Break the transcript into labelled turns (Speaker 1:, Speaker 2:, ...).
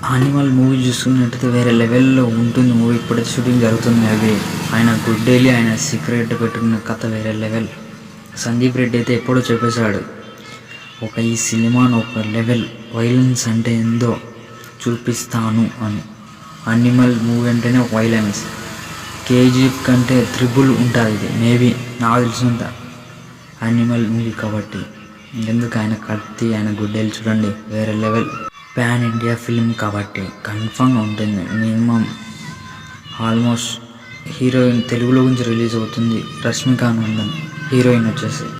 Speaker 1: Animal movie చూసుకున్నట్టయితే వేరే లెవెల్లో ఉంటుంది మూవీ. ఇప్పుడైతే షూటింగ్ జరుగుతుంది. అవి ఆయన గుడ్డేలి ఆయన సీక్రెట్ పెట్టుకున్న కథ వేరే లెవెల్. సందీప్ రెడ్డి అయితే ఎప్పుడో చెప్పేశాడు, ఈ సినిమాను ఒక లెవెల్ వైలెన్స్ అంటే ఏందో చూపిస్తాను అని. యానిమల్ మూవీ అంటేనే ఒక వైలెన్స్. కేజీఎఫ్ కంటే త్రిబుల్ ఉంటుంది ఇది. మేబీ నాకు తెలిసినంత యానిమల్ మూవీ కాబట్టి. ఎందుకు ఆయన కత్తి ఆయన గుడ్డేలు చూడండి వేరే లెవెల్. పాన్ ఇండియా ఫిల్మ్ కాబట్టి కన్ఫామ్గా ఉంటుంది. మినిమం ఆల్మోస్ట్ హీరోయిన్ తెలుగులో గురించి రిలీజ్ అవుతుంది. రష్మిక మందన్ హీరోయిన్ వచ్చేసి.